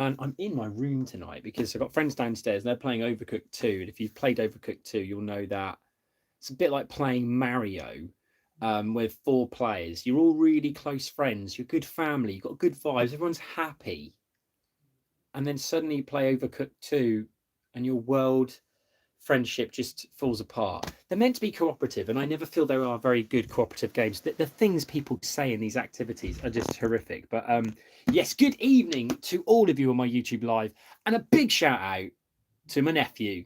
And I'm in my room tonight because I've got friends downstairs. They're playing Overcooked 2. And if you've played Overcooked 2, you'll know that it's a bit like playing Mario with 4 players. You're all really close friends. You're good family. You've got good vibes. Everyone's happy. And then suddenly you play Overcooked 2 and your world friendship just falls apart. They're meant to be cooperative, and I never feel there are very good cooperative games. The things people say in these activities are just horrific. But yes, good evening to all of you on my YouTube live, and a big shout out to my nephew,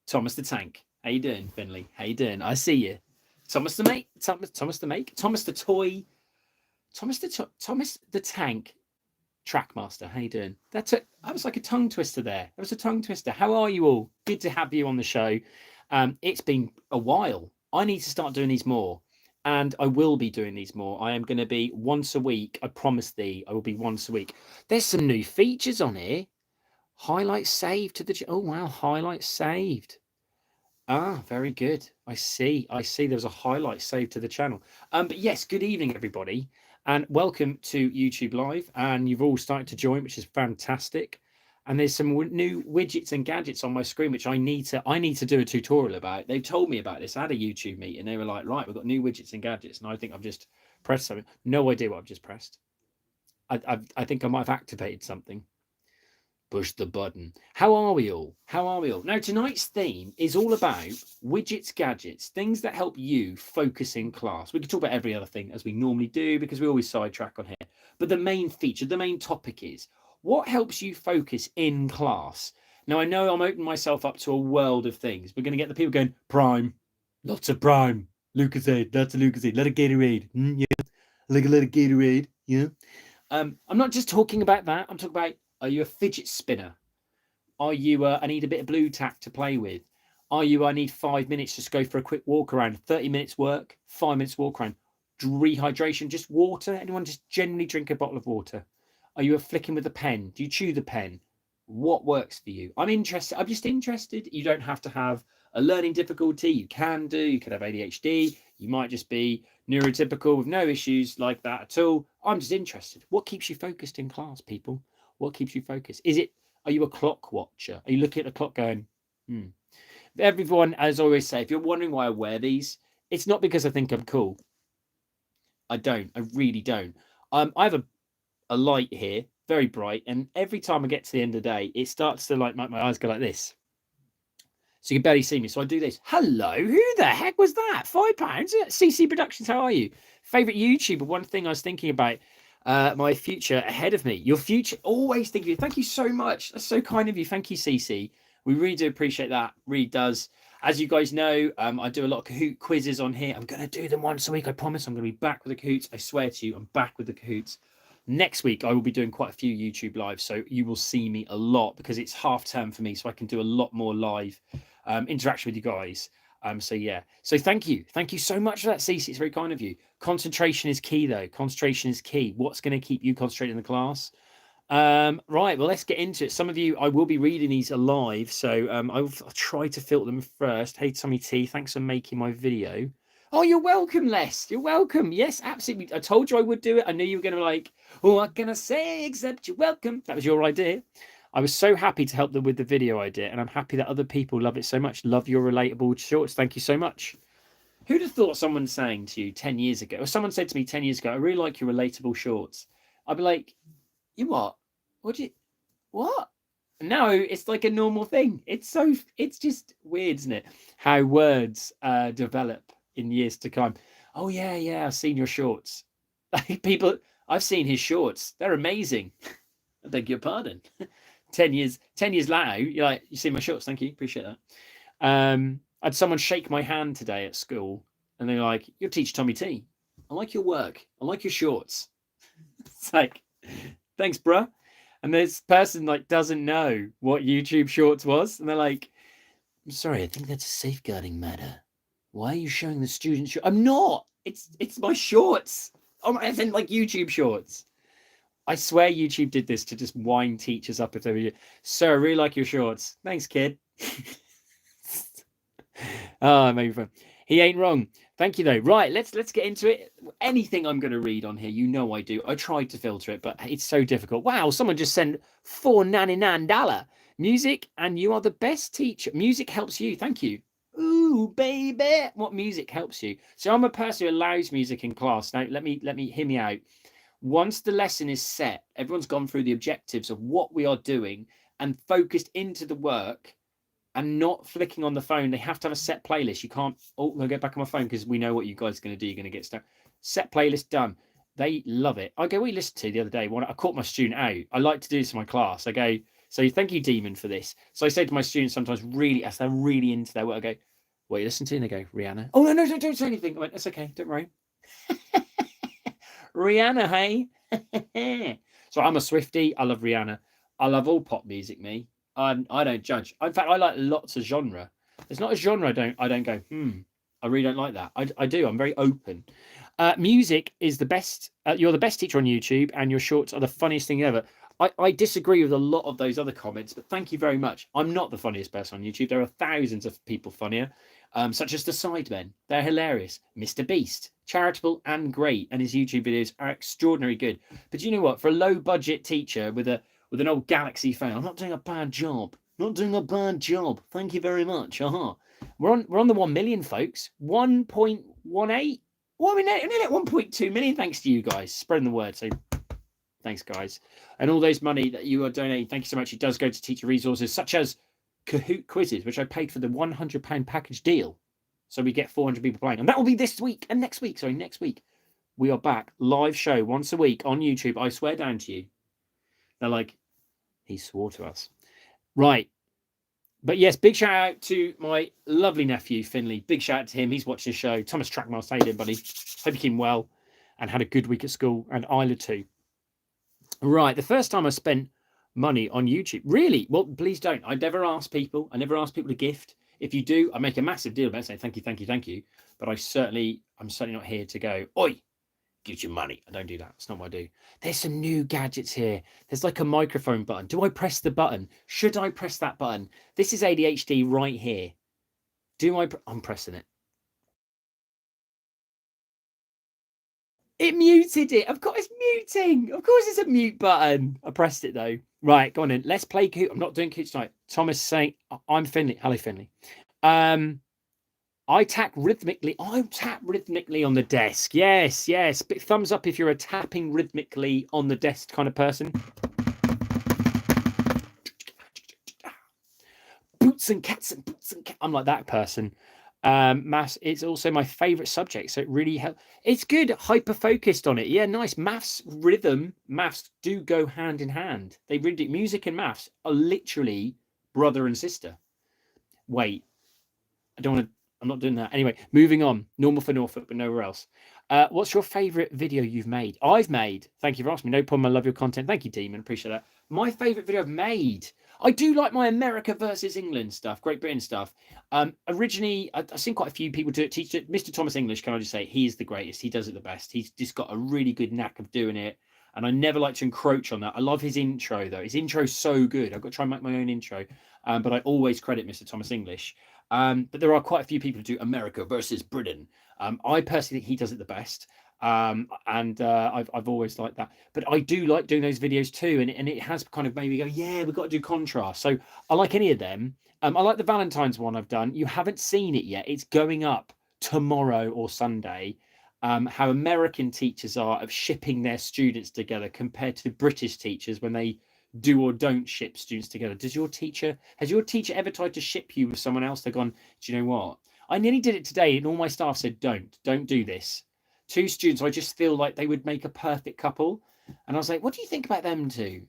Thomas the Tank. How you doing, Finley? How you doing? I see you. Thomas the mate, Thomas the make, Thomas the toy, Thomas the Tank Trackmaster, how you doing? That was like a tongue twister there. That was a tongue twister. How are you all? Good to have you on the show. It's been a while. I need to start doing these more, and I will be doing these more. I am going to be once a week. I promise thee, I will be once a week. There's some new features on here. Highlights saved to the. Oh wow, highlights saved. Ah, very good. I see. I see. There's a highlight saved to the channel. But yes, good evening, everybody, and welcome to YouTube Live. And you've all started to join, which is fantastic. And there's some new widgets and gadgets on my screen, which I need to do a tutorial about. They've told me about this. I had a YouTube meeting. They were like, right, we've got new widgets and gadgets, and I think I've just pressed something. No idea what I've just pressed. I think I might have activated something. Push the button. How are we all? How are we all? Now, tonight's theme is all about widgets, gadgets, things that help you focus in class. We can talk about every other thing as we normally do because we always sidetrack on here. But the main feature, the main topic is what helps you focus in class. Now, I know I'm opening myself up to a world of things. We're going to get the people going, Prime, lots of Prime, Lucozade, lots of Lucozade, let it Gatorade, yeah, like a little Gatorade, yeah. I'm not just talking about that. I'm talking about, are you a fidget spinner? Are you, I need a bit of blue tack to play with? Are you, I need 5 minutes just go for a quick walk around? 30 minutes work, 5 minutes walk around. Rehydration, just water? Anyone just generally drink a bottle of water? Are you a flicking with a pen? Do you chew the pen? What works for you? I'm interested. I'm just interested. You don't have to have a learning difficulty. You can do. You could have ADHD. You might just be neurotypical with no issues like that at all. I'm just interested. What keeps you focused in class, people? What keeps you focused? Are you a clock watcher? Are you looking at the clock going, Everyone, as I always say, if you're wondering why I wear these, it's not because I think I'm cool. I don't. I really don't. I have a light here, very bright, and every time I get to the end of the day, it starts to like make my eyes go like this. So you can barely see me. So I do this. Hello, who the heck was that? £5? CC Productions, how are you? Favorite YouTuber? One thing I was thinking about, my future ahead of me. Your future, always think of you. Thank you so much. That's so kind of you. Thank you, CC. We really do appreciate that. Really does. As you guys know, I do a lot of Kahoot quizzes on here. I'm going to do them once a week. I promise I'm going to be back with the Kahoots. I swear to you, I'm back with the Kahoots. Next week, I will be doing quite a few YouTube lives, so you will see me a lot because it's half term for me, so I can do a lot more live interaction with you guys. So yeah, so thank you so much for that, Cece. It's very kind of you. Concentration is key, though. Concentration is key. What's going to keep you concentrated in the class? Right, well, let's get into it. Some of you, I will be reading these alive, so I'll try to filter them first. Hey, Tommy T, thanks for making my video. Oh, you're welcome, Les. You're welcome. Yes, absolutely. I told you I would do it. I knew you were going to like, oh, what can I say except you're welcome? That was your idea. I was so happy to help them with the video idea, and I'm happy that other people love it so much. Love your relatable shorts. Thank you so much. Who'd have thought someone saying to you 10 years ago, or someone said to me 10 years ago, I really like your relatable shorts. I'd be like, you what? What? No, it's like a normal thing. It's just weird, isn't it? How words develop in years to come. Oh yeah, I've seen your shorts. Like people, I've seen his shorts. They're amazing. I beg your pardon. 10 years later, you're like, you see my shorts, thank you, appreciate that. I had someone shake my hand today at school, and they're like, "You're teacher Tommy T. I like your work. I like your shorts." It's like, thanks, bruh. And this person like doesn't know what YouTube Shorts was, and they're like, "I'm sorry, I think that's a safeguarding matter. Why are you showing the students?" I'm not. It's my shorts. Oh, I think like YouTube Shorts. I swear YouTube did this to just wind teachers up if they were. Sir, I really like your shorts. Thanks, kid. Oh, maybe fun. He ain't wrong. Thank you, though. Right, let's get into it. Anything I'm going to read on here, you know I do. I tried to filter it, but it's so difficult. Wow, someone just sent $4.99. Music, and you are the best teacher. Music helps you. Thank you. Ooh, baby, what music helps you? So I'm a person who allows music in class. Now, let me hear me out. Once the lesson is set, everyone's gone through the objectives of what we are doing and focused into the work and not flicking on the phone. They have to have a set playlist. You can't, I'll get back on my phone because we know what you guys are going to do. You're going to get stuck. Set playlist done. They love it. I go, we listened to the other day, when I caught my student out. I like to do this in my class. I go, so thank you, Demon, for this. So I say to my students sometimes, really, as they're really into their work, I go, what you listen to? And they go, Rihanna. Oh, no, don't say anything. I went, that's okay. Don't worry. Rihanna, hey. So I'm a Swiftie. I love Rihanna. I love all pop music, me. I don't judge. In fact, I like lots of genre. There's not a genre I don't go, I really don't like that. I do. I'm very open. Music is the best. You're the best teacher on YouTube, and your shorts are the funniest thing ever. I disagree with a lot of those other comments, but thank you very much. I'm not the funniest person on YouTube. There are thousands of people funnier, such as the Sidemen. They're hilarious. Mr. Beast, charitable and great, and his YouTube videos are extraordinarily good. But you know what? For a low-budget teacher with an old Galaxy phone, I'm not doing a bad job. Not doing a bad job. Thank you very much. We're on the 1 million, folks. 1.18. Well, we're nearly at 1.2 million. Thanks to you guys spreading the word. So thanks, guys. And all those money that you are donating, thank you so much. It does go to teacher resources such as Kahoot quizzes, which I paid for the £100 package deal. So we get 400 people playing. And that will be this week and next week. Sorry, next week. We are back. Live show once a week on YouTube. I swear down to you. They're like, he swore to us. Right. But yes, big shout out to my lovely nephew, Finley. Big shout out to him. He's watching the show. Thomas Trackmiles, how you doing, buddy? Hope you came well and had a good week at school. And Isla too. Right. The first time I spent money on YouTube. Really? Well, please don't. I never ask people. I never ask people to gift. If you do, I make a massive deal about it, saying thank you. But I'm certainly not here to go, oi, give you money. I don't do that. It's not what I do. There's some new gadgets here. There's like a microphone button. Do I press the button? Should I press that button? This is ADHD right here. I'm pressing it. It muted it. Of course, it's muting. Of course, it's a mute button. I pressed it though. Right, go on in. Let's play Kahoot. I'm not doing Kahoot tonight. Thomas saying, I'm Finley. Hello, Finley. I tap rhythmically on the desk. Yes. Big thumbs up if you're a tapping rhythmically on the desk kind of person. Boots and cats. I'm like that person. Maths, it's also my favorite subject, so it really helps. It's good, hyper focused on it. Yeah, nice. Maths, rhythm, maths do go hand in hand. They really do. Music and maths are literally brother and sister. Wait, I'm not doing that. Anyway, moving on. Normal for Norfolk, but nowhere else. What's your favorite video you've made? I've made. Thank you for asking me. No problem. I love your content. Thank you, Demon. Appreciate that. My favorite video I've made. I do like my America versus England stuff, Great Britain stuff. Originally, I've seen quite a few people do it. Teach it. Mr. Thomas English, can I just say, he is the greatest. He does it the best. He's just got a really good knack of doing it. And I never like to encroach on that. I love his intro, though. His intro's so good. I've got to try and make my own intro. But I always credit Mr. Thomas English. But there are quite a few people who do America versus Britain. I personally think he does it the best. I've always liked that. But I do like doing those videos too. And it has kind of made me go, yeah, we've got to do contrast. So I like any of them. I like the Valentine's one I've done. You haven't seen it yet. It's going up tomorrow or Sunday. How American teachers are of shipping their students together compared to British teachers when they do or don't ship students together. Has your teacher ever tried to ship you with someone else? They've gone, do you know what? I nearly did it today and all my staff said, don't do this. 2 students, I just feel like they would make a perfect couple. And I was like, what do you think about them two?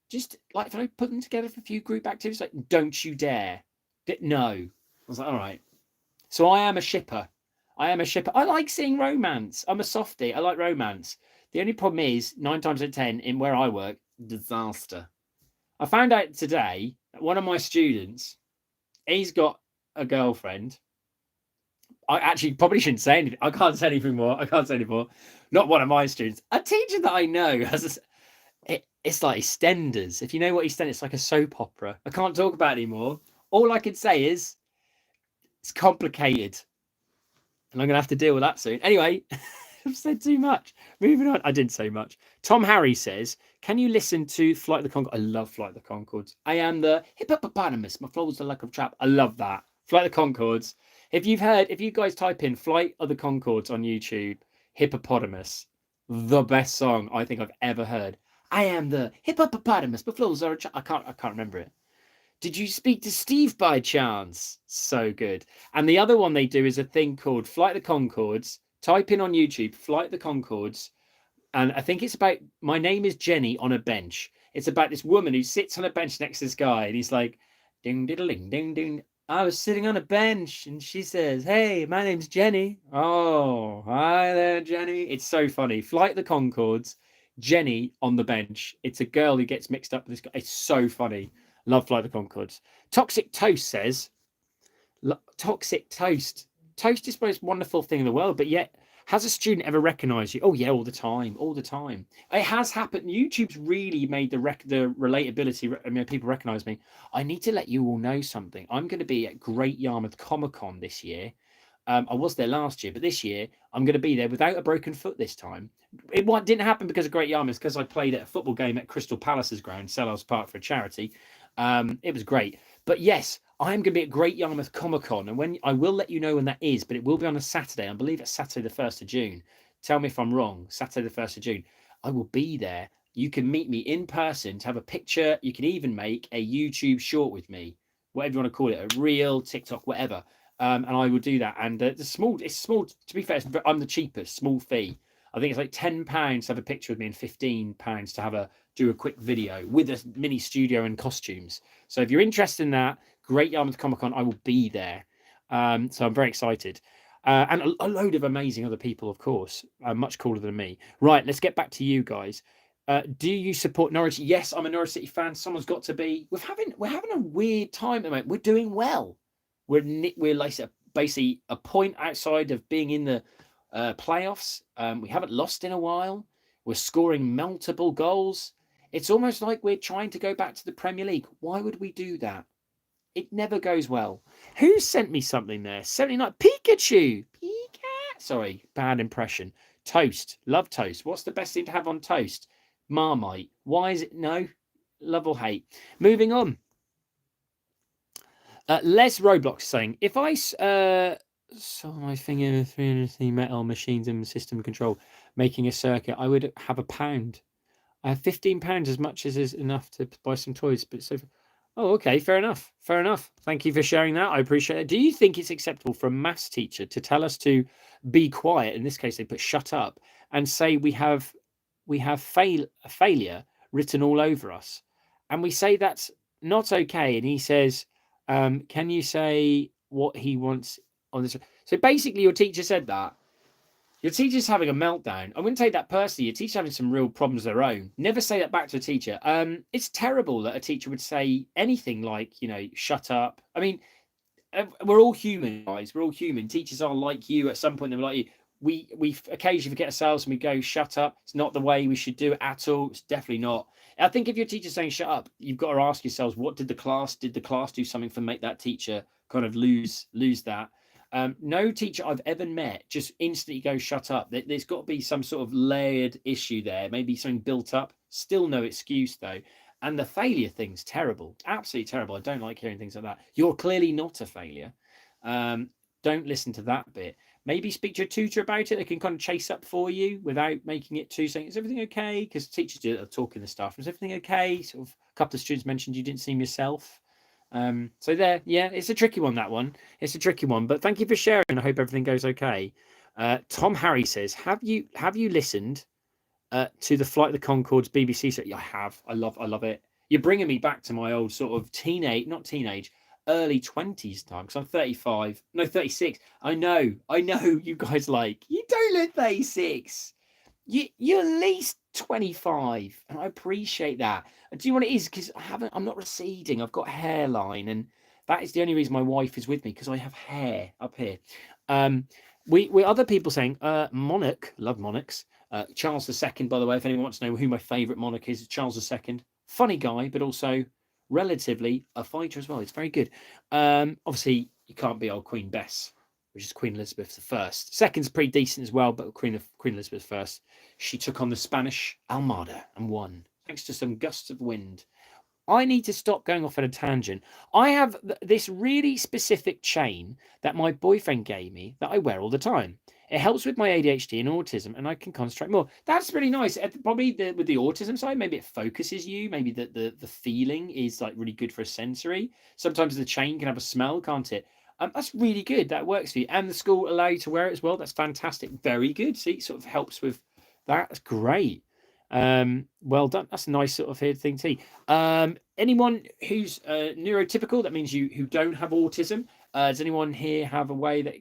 Just like, if I put them together for a few group activities, like, don't you dare. No. I was like, all right. So I am a shipper. I like seeing romance. I'm a softie. I like romance. The only problem is 9 times out of 10 in where I work, disaster. I found out today that one of my students, he's got a girlfriend. I actually probably shouldn't say anything. I can't say anything more. Not one of my students. A teacher that I know has it's like EastEnders. If you know what EastEnders, it's like a soap opera. I can't talk about it anymore. All I can say is it's complicated. and I'm going to have to deal with that soon. Anyway, I've said too much. Moving on. I didn't say much. Tom Harry says, can you listen to Flight of the Conchords? I love Flight of the Conchords. I am the hippopotamus. My flow's the luck of trap. I love that. Flight of the Conchords. If you guys type in Flight of the Conchords on YouTube, hippopotamus, the best song I think I've ever heard. I am the hippopotamus. My flow's are a trap. I can't remember it. Did you speak to Steve by chance? So good. And the other one they do is a thing called Flight of the Conchords. Type in on YouTube, Flight of the Conchords. And I think it's about, my name is Jenny on a bench. It's about this woman who sits on a bench next to this guy. And he's like, ding, diddling, ding, ding. I was sitting on a bench. And she says, hey, my name's Jenny. Oh, hi there, Jenny. It's so funny. Flight of the Conchords, Jenny on the bench. It's a girl who gets mixed up with this guy. It's so funny. Love Flight of the Conchords. Toxic Toast says, Toxic Toast. Toast is the most wonderful thing in the world, but yet, has a student ever recognized you? Oh, yeah, all the time. All the time. It has happened. YouTube's really made the relatability. I mean, people recognize me. I need to let you all know something. I'm going to be at Great Yarmouth Comic Con this year. I was there last year, but this year I'm going to be there without a broken foot this time. It didn't happen because of Great Yarmouth, because I played at a football game at Crystal Palace's ground, Selhurst Park, for a charity. It was great. But yes, I'm going to be at Great Yarmouth Comic Con, and when I will let you know when that is, but it will be on a Saturday. I believe it's Saturday the 1st of June. Tell me if I'm wrong. Saturday the 1st of June. I will be there. You can meet me in person to have a picture. You can even make a YouTube short with me, whatever you want to call it, a reel, TikTok, whatever. And I will do that. And it's small. To be fair, I'm the cheapest. Small fee. I think it's like £10 to have a picture with me and £15 to do a quick video with a mini studio and costumes. So if you're interested in that, Great Yarmouth Comic Con, I will be there. So I'm very excited. And a load of amazing other people, of course, much cooler than me. Right, let's get back to you guys. Do you support Norwich? Yes, I'm a Norwich City fan. Someone's got to be. We're having a weird time at the moment. We're doing well. We're like basically a point outside of being in the playoffs. We haven't lost in a while. We're scoring multiple goals. It's almost like we're trying to go back to the Premier League. Why would we do that? It never goes well. Who sent me something there? 79 Pikachu. Sorry, bad impression. Toast. Love toast. What's the best thing to have on toast? Marmite. Why is it no? Love or hate. Moving on. Les Roblox saying, if I saw my finger with 300 metal machines and system control making a circuit, I would have £1. I have £15, as much as is enough to buy some toys. But so, oh, okay, fair enough. Fair enough. Thank you for sharing that. I appreciate it. Do you think it's acceptable for a maths teacher to tell us to be quiet? In this case, they put shut up and say we have failure written all over us, and we say that's not okay. And he says, can you say what he wants on this? So basically, your teacher said that. Your teacher's having a meltdown. I wouldn't take that personally. Your teacher's having some real problems of their own. Never say that back to a teacher. It's terrible that a teacher would say anything like, shut up. I mean, we're all human, guys. We're all human. Teachers are like you. At some point, they're like you. We occasionally forget ourselves and we go, shut up. It's not the way we should do it at all. It's definitely not. I think if your teacher's saying shut up, you've got to ask yourselves, what did the class do something to make that teacher kind of lose that? No teacher I've ever met just instantly goes shut up. There's got to be some sort of layered issue there, maybe something built up. Still no excuse though. And the failure thing's terrible, absolutely terrible. I don't like hearing things like that. You're clearly not a failure. Don't listen to that bit. Maybe speak to a tutor about it. They can kind of chase up for you without making it too saying, is everything okay? Because teachers do talking the stuff. Is everything okay? Sort of a couple of students mentioned you didn't see them yourself. So there, yeah, it's a tricky one, that one. It's a tricky one, but thank you for sharing. I hope everything goes okay. Tom Harry says, have you listened to the Flight of the Conchords BBC? So yeah, I have. I love it. You're bringing me back to my old sort of early 20s time, because I'm 36. I know you guys you don't look 36. You're at least 25, and I appreciate that. Do you know what it is? Because I'm not receding. I've got a hairline, and that is the only reason my wife is with me, because I have hair up here. We other people saying monarch, love monarchs. Charles II, by the way, if anyone wants to know who my favourite monarch is, Charles II. Funny guy, but also relatively a fighter as well. It's very good. Obviously, you can't be old Queen Bess which is Queen Elizabeth I. Second's pretty decent as well, but Queen Elizabeth I. She took on the Spanish Armada and won, thanks to some gusts of wind. I need to stop going off on a tangent. I have this really specific chain that my boyfriend gave me that I wear all the time. It helps with my ADHD and autism, and I can concentrate more. That's really nice. Probably with the autism side, maybe it focuses you. Maybe the feeling is like really good for a sensory. Sometimes the chain can have a smell, can't it? That's really good. That works for you. And the school allow you to wear it as well. That's fantastic. Very good. See, it sort of helps with that. That's great. Well done. That's a nice sort of thing to see. Anyone who's neurotypical, that means you who don't have autism, does anyone here have a way that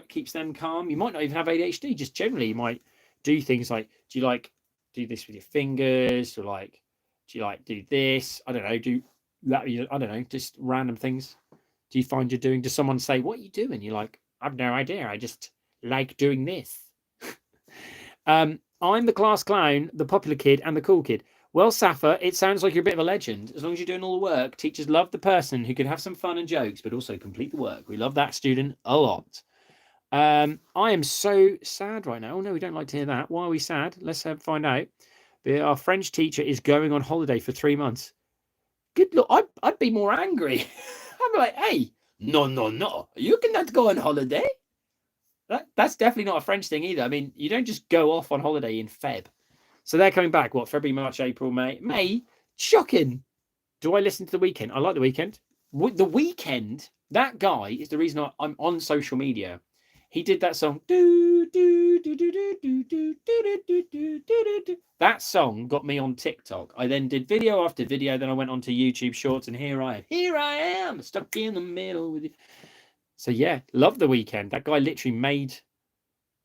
keeps them calm? You might not even have ADHD, just generally you might do things like, do you like do this with your fingers, or like do you like do this? I don't know, do that, I don't know, just random things. Do you find you're doing, does someone say, what are you doing? You're like, I've no idea, I just like doing this. I'm the class clown, the popular kid, and the cool kid. Well, Safa, it sounds like you're a bit of a legend. As long as you're doing all the work, teachers love the person who can have some fun and jokes, but also complete the work. We love that student a lot. I am so sad right now. Oh, no, we don't like to hear that. Why are we sad? Let's find out. Our French teacher is going on holiday for 3 months. Good look, I'd be more angry. I'd be like, hey, no, you cannot go on holiday. That's definitely not a French thing either. I mean, you don't just go off on holiday in Feb. So they're coming back, what, February, March, April, May? May? Shocking. Do I listen to The Weeknd? I like The Weeknd. The Weeknd, that guy is the reason I'm on social media. He did that song. That song got me on TikTok. I then did video after video. Then I went onto YouTube Shorts, and here I am, stuck in the middle with you. So yeah, love The Weeknd. That guy literally made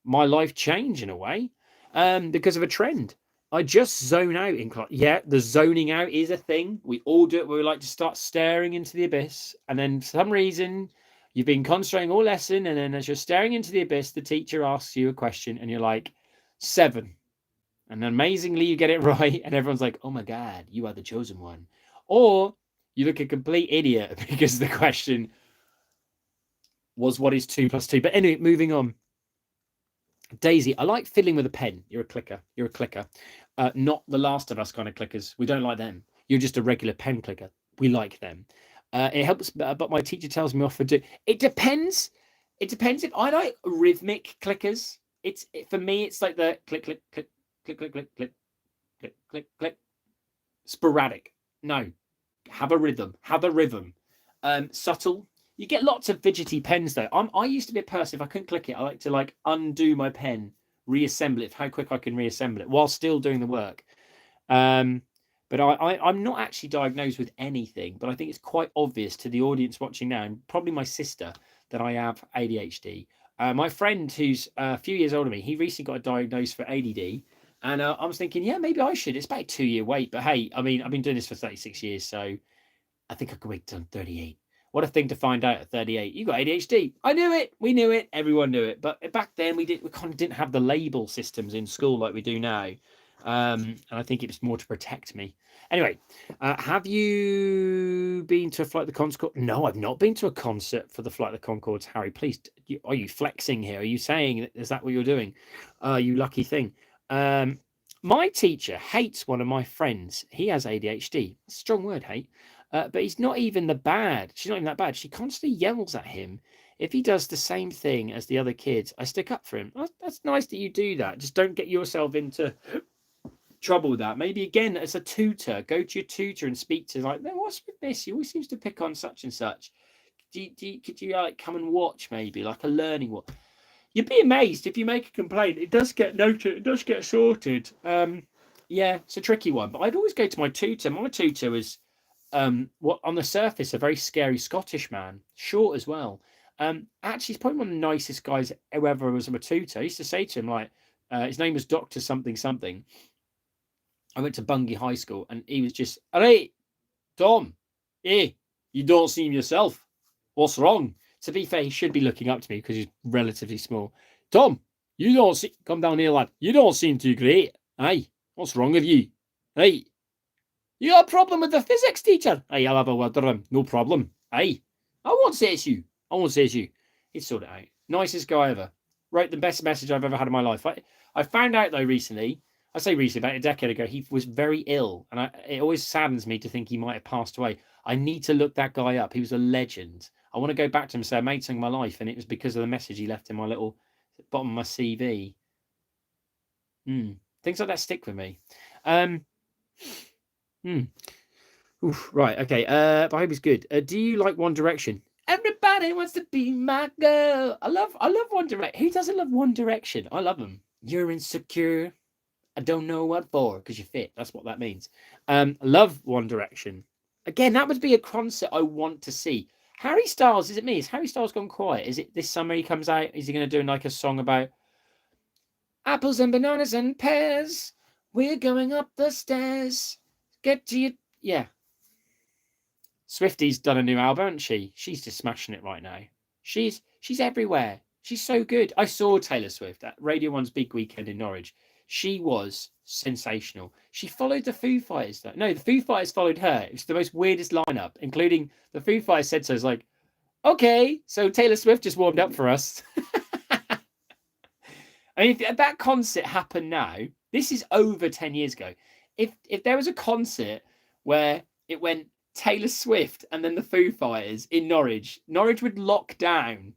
my life change in a way, because of a trend. I just zone out in class. Yeah, the zoning out is a thing. We all do it where we like to start staring into the abyss. And then for some reason, you've been concentrating all lesson. And then as you're staring into the abyss, the teacher asks you a question and you're like, 7. And amazingly, you get it right. And everyone's like, oh my God, you are the chosen one. Or you look a complete idiot because the question was, what is 2 + 2? But anyway, moving on. Daisy, I like fiddling with a pen. You're a clicker. Not the Last of Us kind of clickers. We don't like them. You're just a regular pen clicker. We like them. It helps, but my teacher tells me off for do. It depends. It depends if I like rhythmic clickers. For me, it's like the click, click, click, click, click, click, click, click, click, click. Sporadic. No. Have a rhythm. Subtle. You get lots of fidgety pens though. I used to be a person, if I couldn't click it, I like to undo my pen, reassemble it, how quick I can reassemble it while still doing the work. But I'm not actually diagnosed with anything, but I think it's quite obvious to the audience watching now, and probably my sister, that I have ADHD. My friend who's a few years older than me, he recently got diagnosed for ADD. And I was thinking, yeah, maybe I should. It's about a 2-year wait. But hey, I mean, I've been doing this for 36 years, so I think I could wait till 38. What a thing to find out at 38. You got ADHD. I knew it. We knew it. Everyone knew it. But back then, we kind of didn't have the label systems in school like we do now. And I think it was more to protect me. Anyway, have you been to a Flight of the Conchords? No, I've not been to a concert for the Flight of the Conchords. Harry, please, are you flexing here? Are you saying, is that what you're doing? You lucky thing. My teacher hates one of my friends. He has ADHD. Strong word, hate. But he's not even she's not even that bad. She constantly yells at him if he does the same thing as the other kids. I stick up for him. That's nice that you do that. Just don't get yourself into trouble with that. Maybe again, as a tutor, go to your tutor and speak to what's with this? He always seems to pick on such and such. Could you come and watch, maybe like a learning what? You'd be amazed if you make a complaint. It does get noted. It does get sorted. Yeah, it's a tricky one. But I'd always go to my tutor. My tutor was what on the surface a very scary Scottish man, short as well. Actually, he's probably one of the nicest guys ever was a tutor. I used to say to him his name was Dr. something something. I went to Bungay High School, and he was just, all right, Tom, hey, you don't seem yourself. What's wrong? To be fair, he should be looking up to me because he's relatively small. Tom, you don't see. Come down here, lad. You don't seem too great. Aye, what's wrong with you? Aye. You got a problem with the physics teacher? Aye, I'll have a word with him. No problem. Aye. I won't say it's you. He'd sort it out. Nicest guy ever. Wrote the best message I've ever had in my life. I found out though recently, I say recently, about a decade ago, he was very ill, and it always saddens me to think he might have passed away. I need to look that guy up. He was a legend. I want to go back to him and say I made something of my life, and it was because of the message he left in my little bottom of my CV. Things like that stick with me. Oof, right, okay. But I hope he's good. Do you like One Direction? Everybody wants to be my girl. I love One Direction. Who doesn't love One Direction? I love them. You're insecure. I don't know what for, because you're fit. That's what that means. Love One Direction. Again, that would be a concert I want to see. Harry Styles, is it me? Is Harry Styles gone quiet? Is it this summer he comes out? Is he going to do like a song about apples and bananas and pears? We're going up the stairs. Get to you. Yeah. Swifty's done a new album, hasn't she? She's just smashing it right now. She's everywhere. She's so good. I saw Taylor Swift at Radio 1's big weekend in Norwich. She was sensational. She followed the Foo Fighters. No, the Foo Fighters followed her. It was the most weirdest lineup, including the Foo Fighters said so. It's like, okay, so Taylor Swift just warmed up for us. I mean, if that concert happened now, this is over 10 years ago. If there was a concert where it went Taylor Swift and then the Foo Fighters in Norwich would lock down.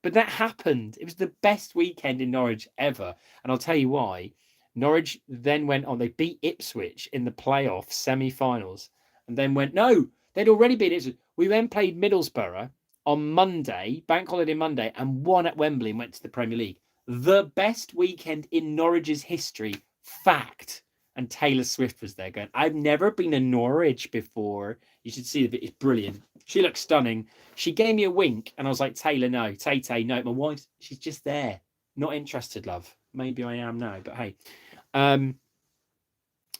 But that happened. It was the best weekend in Norwich ever. And I'll tell you why. Norwich then went on. They beat Ipswich in the playoff semi-finals. And then went, no, they'd already beat Ipswich. We then played Middlesbrough on Monday, Bank Holiday Monday, and won at Wembley and went to the Premier League. The best weekend in Norwich's history. Fact. And Taylor Swift was there going, I've never been to Norwich before. You should see the it's brilliant. She looks stunning. She gave me a wink and I was like, Taylor, no. Tay, no. My wife, she's just there. Not interested, love. Maybe I am now, but hey.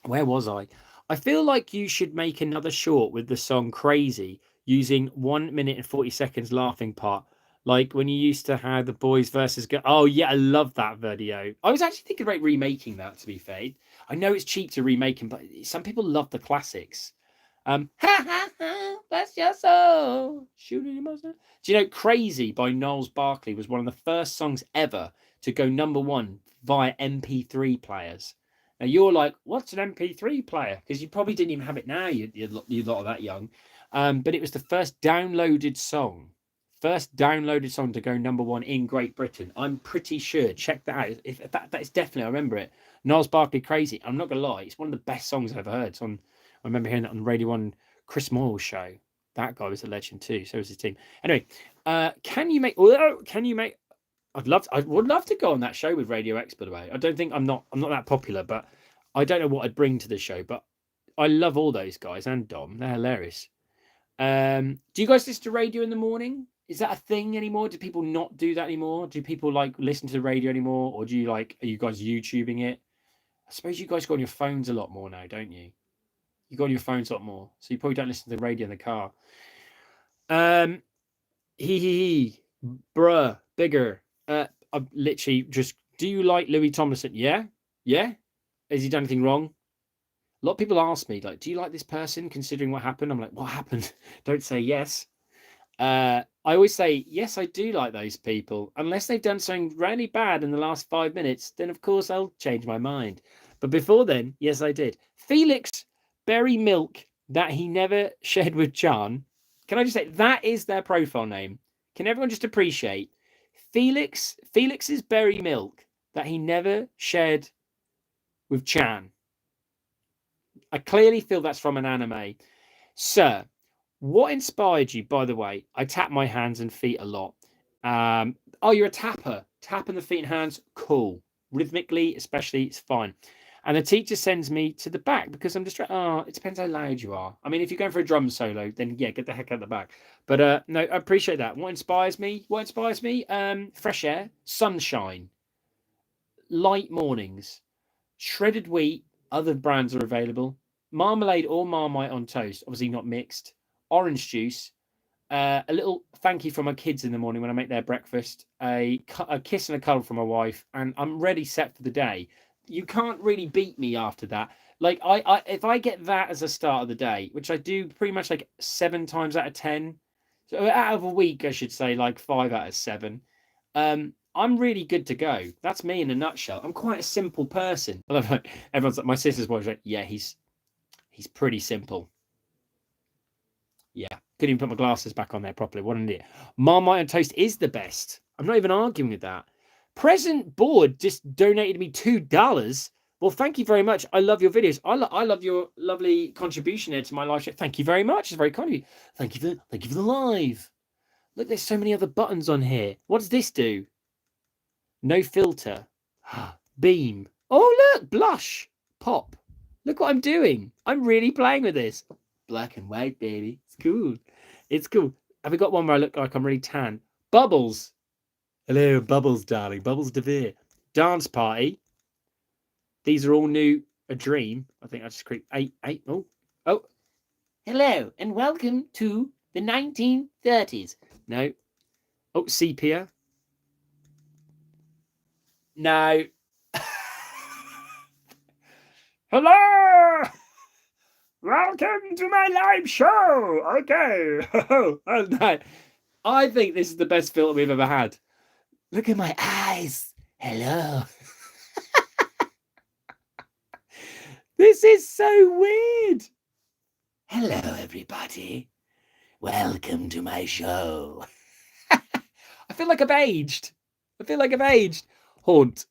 Where was I? I feel like you should make another short with the song Crazy using 1 minute and 40 seconds laughing part. Like when you used to have the boys versus girls. Oh, yeah, I love that video. I was actually thinking about remaking that, to be fair. I know it's cheap to remake them, but some people love the classics. Ha ha ha, bless your soul. Shooting emotion. Do you know Crazy by Gnarls Barkley was one of the first songs ever to go #1 via MP3 players? Now you're like, what's an MP3 player? Because you probably didn't even have it now. You lot of that young. But it was the first downloaded song to go #1 in Great Britain. I'm pretty sure. Check that out. If that is definitely, I remember it. Gnarls Barkley, Crazy. I'm not gonna lie, it's one of the best songs I've ever heard. It's on. I remember hearing that on Radio 1 Chris Moyle's show. That guy was a legend too. So was his team. Anyway, can you make? I would love to go on that show with Radio X. By the way, I don't think I'm not that popular, but I don't know what I'd bring to the show. But I love all those guys and Dom. They're hilarious. Do you guys listen to radio in the morning? Is that a thing anymore? Do people not do that anymore? Do people like listen to the radio anymore, or do you like? Are you guys YouTubing it? I suppose you guys go on your phones a lot more now, don't you? You go on your phones a lot more, so you probably don't listen to the radio in the car. Bruh, bigger. I'm literally just. Do you like Louis Tomlinson? Yeah. Has he done anything wrong? A lot of people ask me, like, do you like this person? Considering what happened, I'm like, what happened? Don't say yes. I always say yes. I do like those people, unless they've done something really bad in the last 5 minutes. Then of course I'll change my mind. But before then, yes, I did. Felix Berry Milk that he never shared with Chan. Can I just say that is their profile name? Can everyone just appreciate Felix's Berry Milk that he never shared with Chan? I clearly feel that's from an anime. Sir, what inspired you, by the way? I tap my hands and feet a lot. Oh, you're a tapper. Tapping the feet and hands, cool. Rhythmically, especially, it's fine. And the teacher sends me to the back because I'm distracted. Oh, it depends how loud you are. I mean, if you're going for a drum solo, then yeah, get the heck out the back. But no, I appreciate that. What inspires me? Fresh air, sunshine, light mornings, shredded wheat. Other brands are available. Marmalade or Marmite on toast, obviously not mixed. Orange juice. A little thank you from my kids in the morning when I make their breakfast. A kiss and a cuddle from my wife, and I'm ready, set for the day. You can't really beat me after that. Like I if I get that as a start of the day, which I do pretty much like 7 times out of 10. So out of a week, I should say like 5 out of 7. I'm really good to go. That's me in a nutshell. I'm quite a simple person. Everyone's like, my sister's boys like, yeah, he's pretty simple. Yeah, couldn't even put my glasses back on there properly. What an idiot. Marmite on toast is the best. I'm not even arguing with that. Present Board just donated me $2. Well, thank you very much. I love your videos. I love your lovely contribution here to my live show. Thank you very much. It's very kind of you. Thank you for the live. Look, there's so many other buttons on here. What does this do? No filter. Beam. Oh, look, blush. Pop. Look what I'm doing. I'm really playing with this. Black and white, baby. It's cool. It's cool. Have we got one where I look like I'm really tan? Bubbles. Hello, Bubbles, darling. Bubbles DeVere. Dance Party. These are all new. A Dream. I think I just create eight. Oh. Hello, and welcome to the 1930s. No. Oh, Sepia. No. Hello. Welcome to my live show. Okay. Oh, no. I think this is the best filter we've ever had. Look at my eyes. Hello. This is so weird. Hello, everybody. Welcome to my show. I feel like I've aged. Haunt.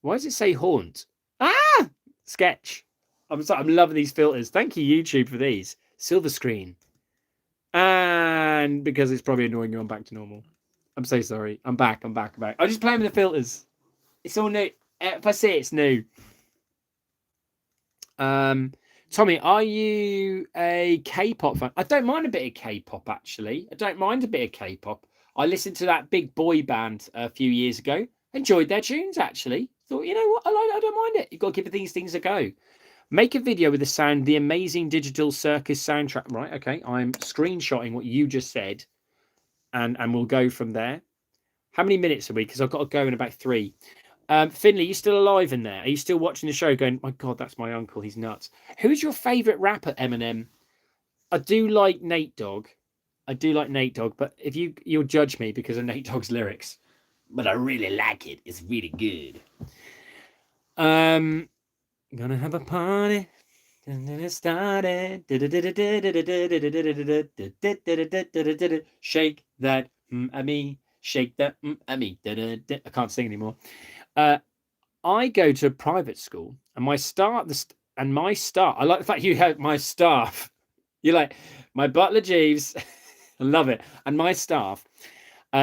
Why does it say haunt? Ah! Sketch. I'm loving these filters. Thank you, YouTube, for these. Silver screen. And because it's probably annoying you, I'm back to normal. I'm so sorry. I'm back. I'm just playing with the filters. It's all new. If I say it's new. Tommy, are you a K-pop fan? I don't mind a bit of K-pop, actually. I listened to that big boy band a few years ago. Enjoyed their tunes, actually. Thought, you know what? I don't mind it. You've got to give these things a go. Make a video with the sound, the Amazing Digital Circus soundtrack. Right, okay. I'm screenshotting what you just said. And we'll go from there. How many minutes are we? Because I've got to go in about 3. Finley, you still alive in there? Are you still watching the show going, my God, that's my uncle. He's nuts. Who's your favourite rapper, Eminem? I do like Nate Dogg. But if you'll judge me because of Nate Dogg's lyrics. But I really like it. It's really good. Gonna have a party. Started. Shake that at me. Shake that at me. I can't sing anymore. I go to a private school, and my staff. I like the fact you have my staff. You're like my butler Jeeves. I love it, and my staff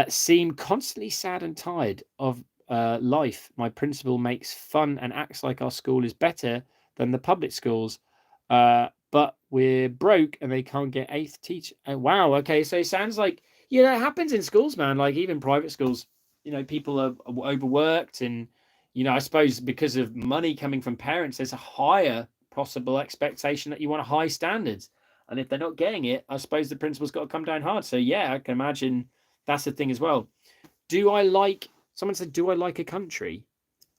seem constantly sad and tired of life. My principal makes fun and acts like our school is better than the public schools, but we're broke and they can't get 8th teacher. Wow. Okay, so it sounds like it happens in schools, man. Like even private schools, people are overworked, and I suppose because of money coming from parents, there's a higher possible expectation that you want a high standards, and if they're not getting it, I suppose the principal's got to come down hard. So yeah, I can imagine that's the thing as well. Someone said, do I like a country?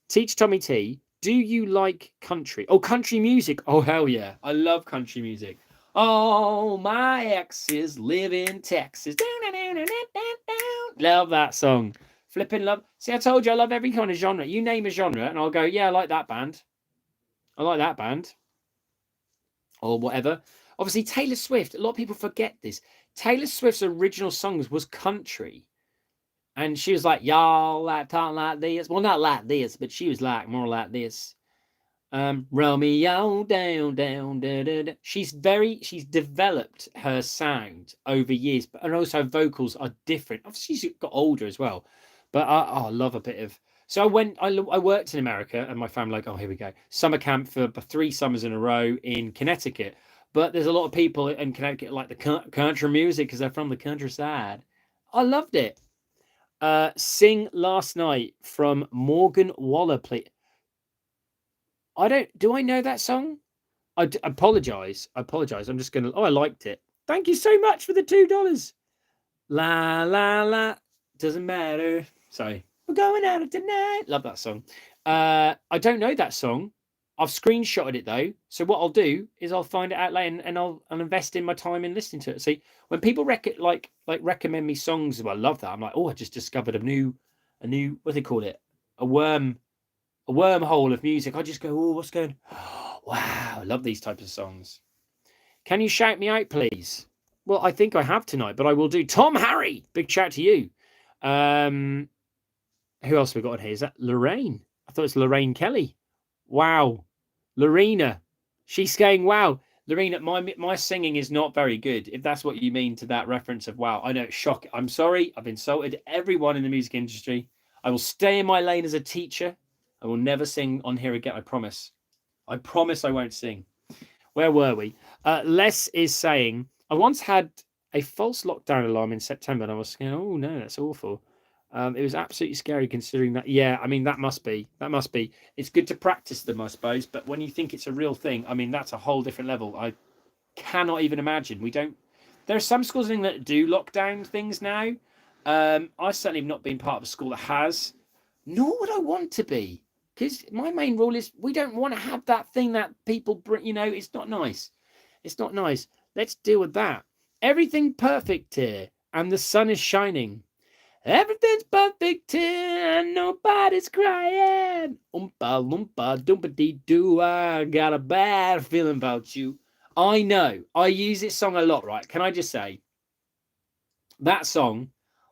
Teach Tommy T, do you like country? Oh, country music. Oh, hell yeah. I love country music. Oh, my exes live in Texas. Love that song. Flipping love. See, I told you I love every kind of genre. You name a genre and I'll go, yeah, I like that band. Or whatever. Obviously, Taylor Swift. A lot of people forget this. Taylor Swift's original songs was country. And she was like, y'all like talking like this. Well, not like this, but she was like more like this. Romeo down, down, da, da, da. She's developed her sound over years, and also vocals are different. Obviously, she's got older as well. But I love a bit of. So I worked in America, and my family like, oh, here we go, summer camp for 3 summers in a row in Connecticut. But there's a lot of people in Connecticut like the country music because they're from the countryside. I loved it. Sing Last Night from Morgan Waller, please. Do I know that song? I apologize. I'm just gonna. Oh, I liked it. Thank you so much for the $2. La la la. Doesn't matter. Sorry. We're going out tonight. Love that song. I don't know that song. I've screenshotted it though. So what I'll do is I'll find it out later and I'll invest in my time in listening to it. See, when people recommend me songs, I love that. I'm like, oh, I just discovered a new a new, what do they call it? A wormhole of music. I just go, oh, what's going? Wow, I love these types of songs. Can you shout me out, please? Well, I think I have tonight, but I will do. Tom Harry, big shout to you. Who else have we got on here? Is that Lorraine? I thought it's Lorraine Kelly. Wow. Lorena. She's saying, wow. Lorena, my singing is not very good, if that's what you mean to that reference of wow. I know it's shocking. I'm sorry. I've insulted everyone in the music industry. I will stay in my lane as a teacher. I will never sing on here again. I promise. I promise I won't sing. Where were we? Les is saying, I once had a false lockdown alarm in September and I was saying, oh no, that's awful. It was absolutely scary considering that. Yeah, I mean, that must be. It's good to practice them, I suppose. But when you think it's a real thing, I mean, that's a whole different level. I cannot even imagine. There are some schools that do lockdown things now. I certainly have not been part of a school that has, nor would I want to be. Because my main rule is we don't want to have that thing that people bring, it's not nice. It's not nice. Let's deal with that. Everything perfect here. And the sun is shining. Everything's perfect here and nobody's crying. Oompa loompa doompa dee doo. I got a bad feeling about you. I know. I use this song a lot, right? Can I just say that song,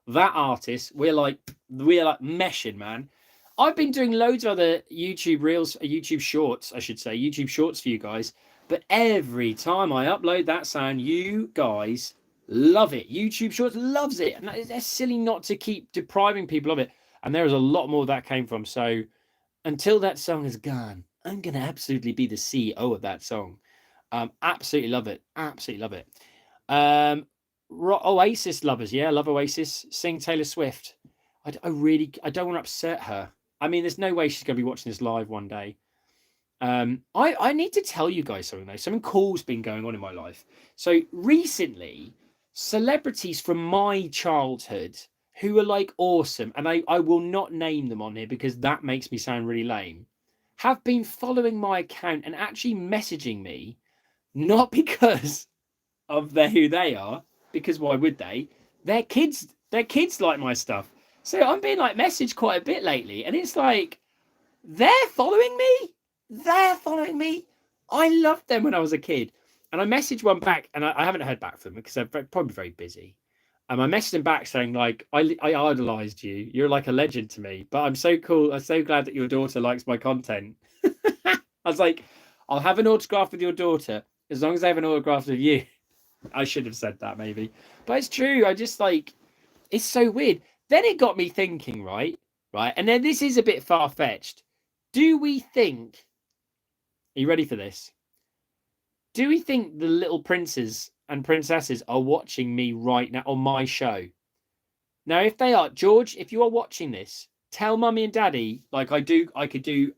that artist, we're like meshing, man. I've been doing loads of other YouTube reels, YouTube shorts, I should say, YouTube shorts for you guys. But every time I upload that sound, you guys love it. YouTube Shorts loves it. And they're silly not to keep depriving people of it. And there is a lot more that came from. So until that song is gone, I'm going to absolutely be the CEO of that song. Absolutely love it. Absolutely love it. Oasis lovers. Yeah, I love Oasis. Sing Taylor Swift. I don't want to upset her. I mean, there's no way she's going to be watching this live one day. I need to tell you guys something though. Something cool's been going on in my life. So recently, celebrities from my childhood who are like awesome, and I will not name them on here because that makes me sound really lame, have been following my account and actually messaging me, not because of who they are, because why would they? Their kids like my stuff. So I'm being like messaged quite a bit lately, and it's like they're following me. I loved them when I was a kid. And I messaged one back, and I haven't heard back from them because they're probably very busy. And I messaged them back saying, like, I idolized you. You're like a legend to me. But I'm so cool. I'm so glad that your daughter likes my content. I was like, I'll have an autograph with your daughter as long as I have an autograph with you. I should have said that maybe. But it's true. I just like, it's so weird. Then it got me thinking, right? And then this is a bit far-fetched. Do we think... Are you ready for this? Do we think the little princes and princesses are watching me right now on my show? Now, if they are, George, if you are watching this, tell mummy and daddy, like I could do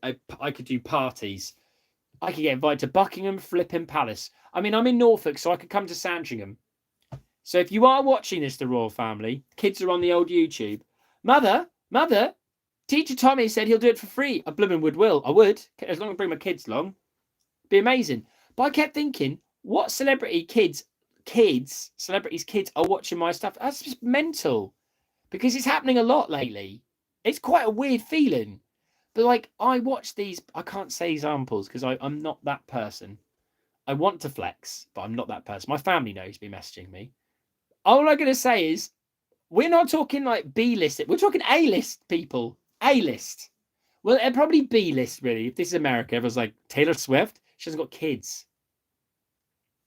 parties. I could get invited to Buckingham Flipping Palace. I mean, I'm in Norfolk, so I could come to Sandringham. So if you are watching this, the royal family, kids are on the old YouTube. Mother, Teacher Tommy said he'll do it for free. I blooming will. I would, as long as I bring my kids along. Be amazing. But I kept thinking, what celebrities' kids are watching my stuff? That's just mental. Because it's happening a lot lately. It's quite a weird feeling. But like, I watch these, I can't say examples because I'm not that person. I want to flex, but I'm not that person. My family knows me messaging me. All I'm going to say is, we're not talking like B-list. We're talking A-list people. A-list. Well, it'd probably B-list, really. If this is America, everyone's like, Taylor Swift, she hasn't got kids.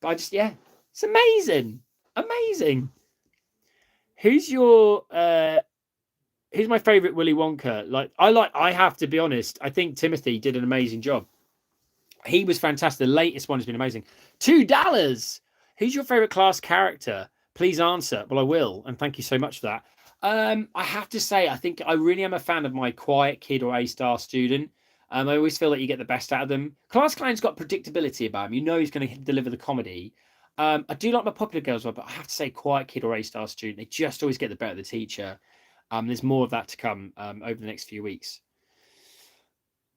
But it's amazing. Amazing. Who's my favorite Willy Wonka? I have to be honest, I think Timothy did an amazing job. He was fantastic. The latest one has been amazing. $2. Who's your favorite class character? Please answer. Well, I will. And thank you so much for that. I have to say, I think I really am a fan of my quiet kid or A-star student. I always feel that you get the best out of them. Class Clown's got predictability about him. You know he's going to deliver the comedy. I do like my popular girls, but I have to say quiet kid or A-star student. They just always get the better of the teacher. There's more of that to come over the next few weeks.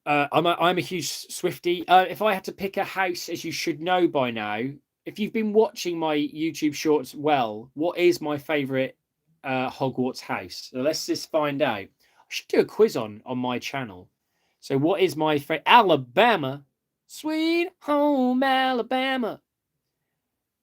I'm a huge Swiftie. If I had to pick a house, as you should know by now, if you've been watching my YouTube shorts, what is my favourite Hogwarts house? So let's just find out. should do a quiz on my channel. So what is my favorite? Alabama. Sweet home Alabama.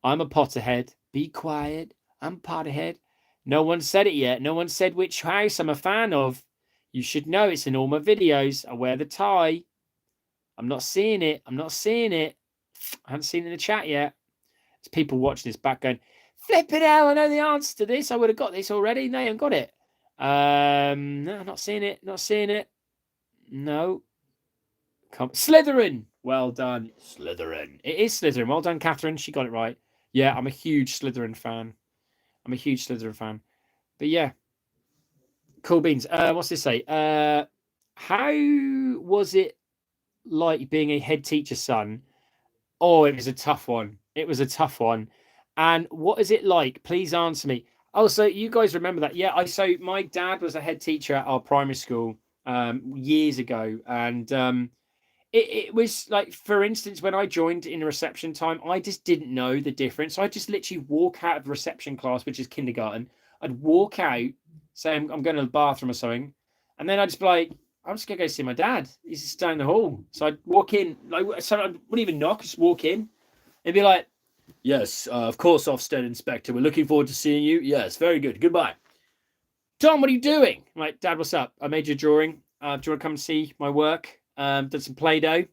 I'm a Potterhead. Be quiet. I'm Potterhead. No one said it yet. No one said which house I'm a fan of. You should know it's in all my videos. I wear the tie. I'm not seeing it. I'm not seeing it. I haven't seen it in the chat yet. There's people watching this back going, flip it hell, I know the answer to this. I would have got this already. No, you haven't got it. No, not seeing it. Not seeing it. No. Come Slytherin. Well done. Slytherin. It is Slytherin. Well done, Catherine. She got it right. Yeah, I'm a huge Slytherin fan. But yeah. Cool beans. What's this say? How was it like being a head teacher's son? Oh, it was a tough one. And what is it like? Please answer me. Oh, so you guys remember that? Yeah, so my dad was a head teacher at our primary school years ago. And it was like, for instance, when I joined in reception time, I just didn't know the difference. So I just literally walk out of reception class, which is kindergarten. I'd walk out, say I'm going to the bathroom or something. And then I'd just be like, I'm just going to go see my dad. He's just down the hall. So I'd walk in, so I wouldn't even knock, just walk in. It'd be like, yes, of course, Ofsted Inspector. We're looking forward to seeing you. Yes, very good. Goodbye. Tom, what are you doing? I'm like, Dad, what's up? I made you a drawing. Do you want to come and see my work? Did some Play-Doh.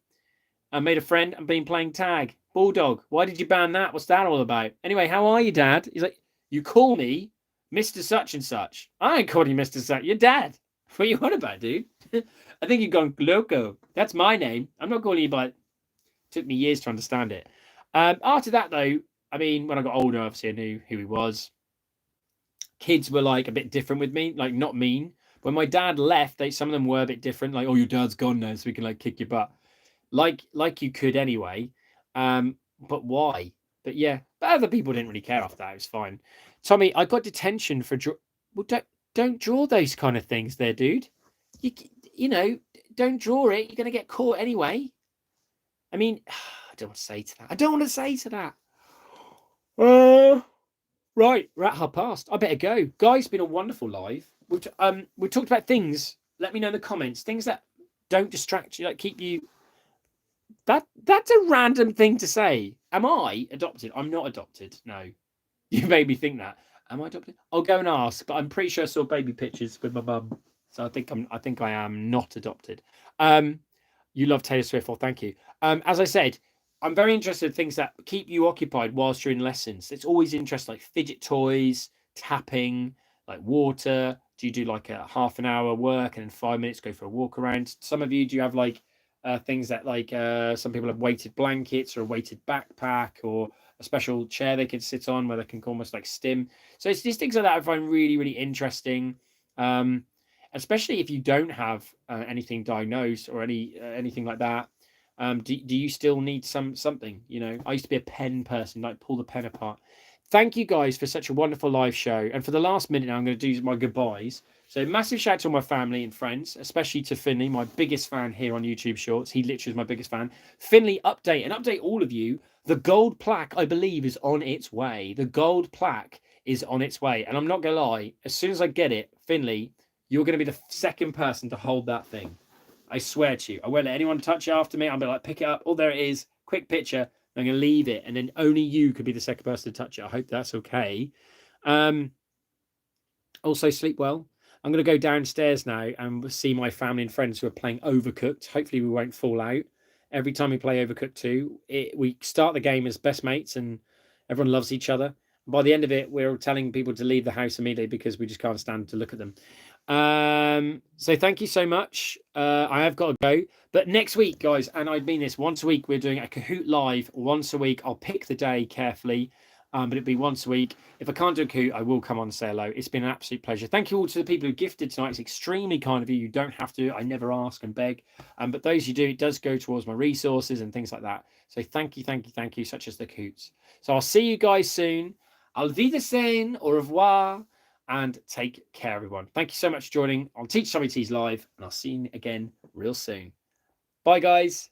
I made a friend. I've been playing tag. Bulldog. Why did you ban that? What's that all about? Anyway, how are you, Dad? He's like, you call me Mr. Such and Such. I ain't calling you Mr. Such. You're Dad. What are you on about, dude? I think you've gone loco. That's my name. I'm not calling you by... It took me years to understand it. After that, though, I mean, when I got older, obviously I knew who he was. Kids were like a bit different with me, like not mean. When my dad left, some of them were a bit different. Like, oh, your dad's gone now, so we can like kick your butt. Like you could anyway. But why? But yeah, but other people didn't really care after that. It was fine. Tommy, I got detention for... Well, don't draw those kind of things there, dude. You know, don't draw it. You're going to get caught anyway. I mean, I don't want to say to that. Right, we're at 1:30. I better go. Guys, it's been a wonderful live. We talked about things. Let me know in the comments. Things that don't distract you, like keep you... That's a random thing to say. Am I adopted? I'm not adopted. No. You made me think that. Am I adopted? I'll go and ask, but I'm pretty sure I saw baby pictures with my mum. So I think I am not adopted. You love Taylor Swift. Well, thank you. As I said, I'm very interested in things that keep you occupied whilst you're in lessons. It's always interesting, like fidget toys, tapping, like water. Do you do like a half an hour work and in 5 minutes go for a walk around? Some of you, do you have like things that like some people have weighted blankets or a weighted backpack or a special chair they can sit on where they can almost like stim. So it's these things like that I find really, really interesting. Especially if you don't have anything diagnosed or anything like that. Do you still need something? You know, I used to be a pen person, like pull the pen apart. Thank you guys for such a wonderful live show. And for the last minute now, I'm going to do my goodbyes. So massive shout out to all my family and friends, especially to Finley, my biggest fan here on YouTube Shorts. He literally is my biggest fan. Finley, update all of you. The gold plaque, I believe, is on its way. The gold plaque is on its way. And I'm not going to lie, as soon as I get it, Finley, you're going to be the second person to hold that thing. I swear to you. I won't let anyone touch it after me. I'll be like, pick it up. Oh, there it is. Quick picture. I'm going to leave it. And then only you could be the second person to touch it. I hope that's okay. Also, sleep well. I'm going to go downstairs now and see my family and friends who are playing Overcooked. Hopefully we won't fall out. Every time we play Overcooked 2, we start the game as best mates and everyone loves each other. By the end of it, we're telling people to leave the house immediately because we just can't stand to look at them. So thank you so much. I have got to go. But next week, guys, and I mean this, once a week, we're doing a Kahoot live once a week. I'll pick the day carefully. But it'll be once a week. If I can't do a Kahoot, I will come on and say hello. It's been an absolute pleasure. Thank you all to the people who gifted tonight. It's extremely kind of you. You don't have to. I never ask and beg. But those you do, it does go towards my resources and things like that. So thank you, such as the Kahoots. So I'll see you guys soon. Auf Wiedersehen, au revoir, and take care, everyone. Thank you so much for joining on Teach Tommy T's Live, and I'll see you again real soon. Bye, guys.